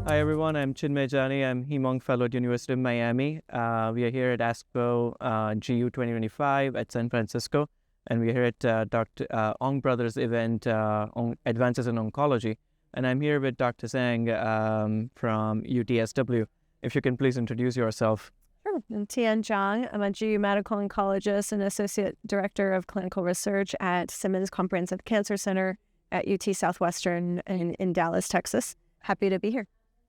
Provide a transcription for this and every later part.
Hi everyone, I'm Chinmay Jani. I'm Hemong Fellow at University of Miami. We are here at ASCO GU 2025 at San Francisco, and we are here at Dr. Ong Brothers event on Advances in Oncology. And I'm here with Dr. Zhang from UTSW. If you can please introduce yourself. Sure. I'm Tian Zhang. I'm a GU medical oncologist and associate director of clinical research at Simmons Comprehensive Cancer Center at UT Southwestern in Dallas, Texas. Happy to be here.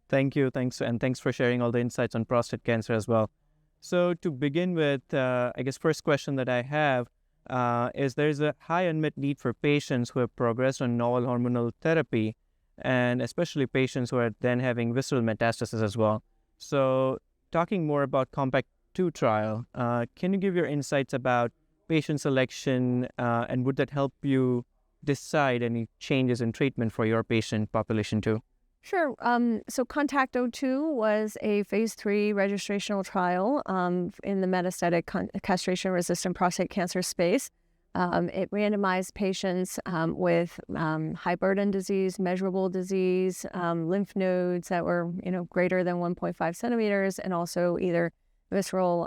Thank you. Thanks for sharing all the insights on prostate cancer as well. So to begin with, I guess first question that I have is there's a high unmet need for patients who have progressed on novel hormonal therapy, and especially patients who are then having visceral metastases as well. So talking more about CONTACT-02 trial, can you give your insights about patient selection and would that help you decide any changes in treatment for your patient population too? Sure. So CONTACT-02 was a phase 3 registrational trial in the metastatic castration-resistant prostate cancer space. It randomized patients with high burden disease, measurable disease, lymph nodes that were greater than 1.5 centimeters, and also either visceral,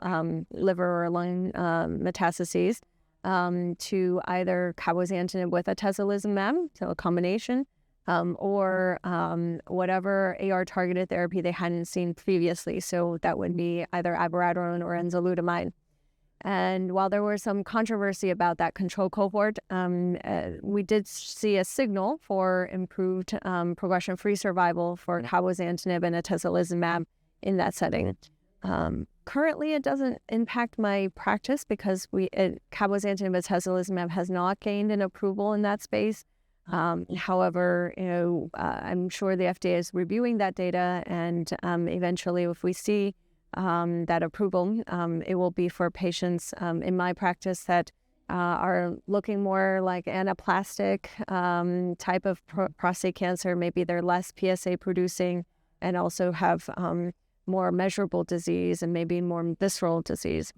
liver, or lung metastases to either cabozantinib with atezolizumab, so a combination, or whatever AR-targeted therapy they hadn't seen previously. So that would be either abiraterone or enzalutamide. And while there was some controversy about that control cohort, we did see a signal for improved progression-free survival for cabozantinib and atezolizumab in that setting. Currently, it doesn't impact my practice because cabozantinib atezolizumab has not gained an approval in that space. However, I'm sure the FDA is reviewing that data, and eventually, if we see that approval, it will be for patients in my practice that are looking more like anaplastic type of prostate cancer. Maybe they're less PSA producing and also have more measurable disease and maybe more visceral disease.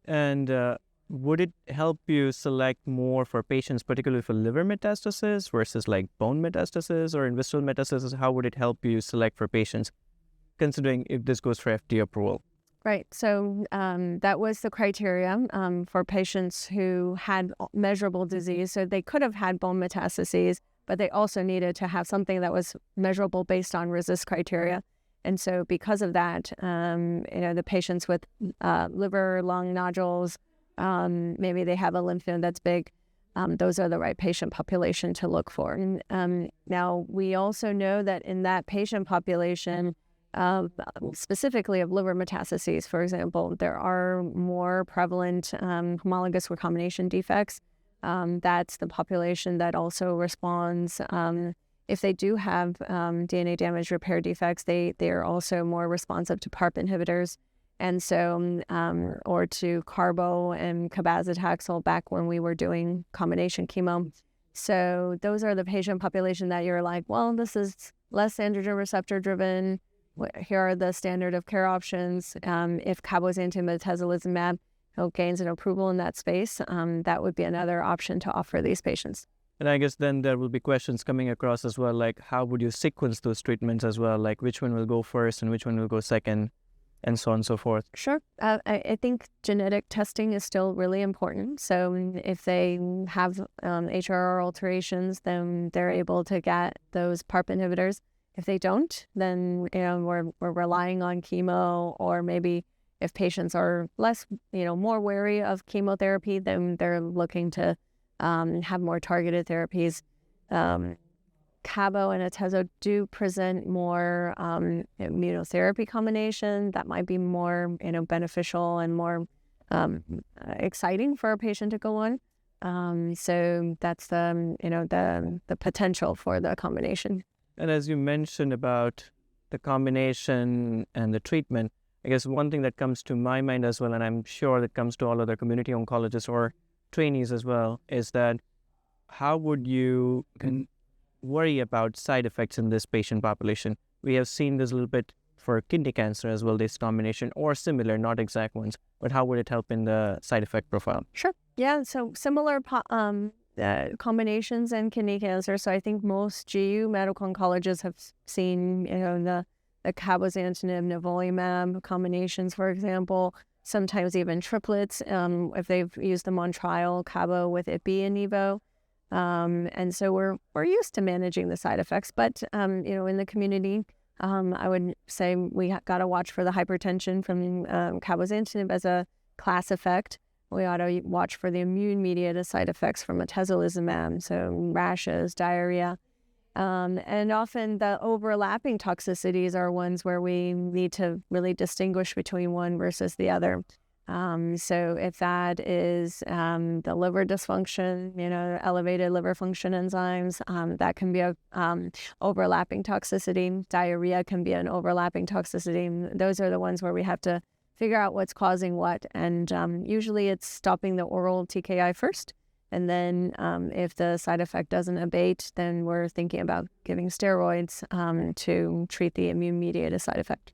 And would it help you select more for patients, particularly for liver metastasis versus like bone metastasis or in visceral metastasis? How would it help you select for patients, considering if this goes for FDA approval? Right. So that was the criteria for patients who had measurable disease. So they could have had bone metastases, but they also needed to have something that was measurable based on RECIST criteria. And so because of that, the patients with liver, lung nodules, maybe they have a lymph node that's big, those are the right patient population to look for. Now, we also know that in that patient population, specifically of liver metastases, for example, there are more prevalent homologous recombination defects. That's the population that also responds. If they do have DNA damage repair defects, they are also more responsive to PARP inhibitors. And so, or to carbo and cabazitaxel back when we were doing combination chemo. So those are the patient population that you're like, well, this is less androgen receptor driven. Here are the standard of care options. If cabozantinib atezolizumab gains an approval in that space, that would be another option to offer these patients. And I guess then there will be questions coming across as well, like how would you sequence those treatments as well? Like which one will go first and which one will go second, and so on and so forth. Sure. I think genetic testing is still really important. So if they have HRR alterations, then they're able to get those PARP inhibitors. If they don't, then we're relying on chemo, or maybe if patients are less, more wary of chemotherapy, then they're looking to have more targeted therapies. Cabo and atezo do present more immunotherapy combination that might be more beneficial and more exciting for a patient to go on. So that's the potential for the combination. And as you mentioned about the combination and the treatment, I guess one thing that comes to my mind as well, and I'm sure that comes to all other community oncologists or trainees as well, is that how would you worry about side effects in this patient population? We have seen this a little bit for kidney cancer as well, this combination, or similar, not exact ones, but how would it help in the side effect profile? Sure. Yeah. So similar combinations in kidney cancer. So I think most GU medical oncologists have seen, the cabozantinib, nivolumab combinations, for example, sometimes even triplets, if they've used them on trial, cabo with ipi and nivo. And so we're used to managing the side effects, but in the community, I would say we got to watch for the hypertension from cabozantinib as a class effect. We ought to watch for the immune-mediated side effects from atezolizumab, so rashes, diarrhea. And often the overlapping toxicities are ones where we need to really distinguish between one versus the other. So if that is the liver dysfunction, elevated liver function enzymes, that can be a overlapping toxicity. Diarrhea can be an overlapping toxicity. Those are the ones where we have to figure out what's causing what. And usually it's stopping the oral TKI first. And then if the side effect doesn't abate, then we're thinking about giving steroids to treat the immune-mediated side effect.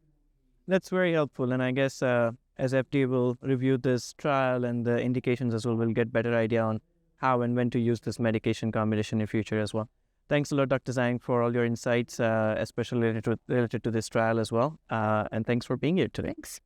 That's very helpful. And I guess as FDA will review this trial and the indications as well, we'll get better idea on how and when to use this medication combination in future as well. Thanks a lot, Dr. Zhang, for all your insights, especially related to this trial as well. And thanks for being here today. Thanks.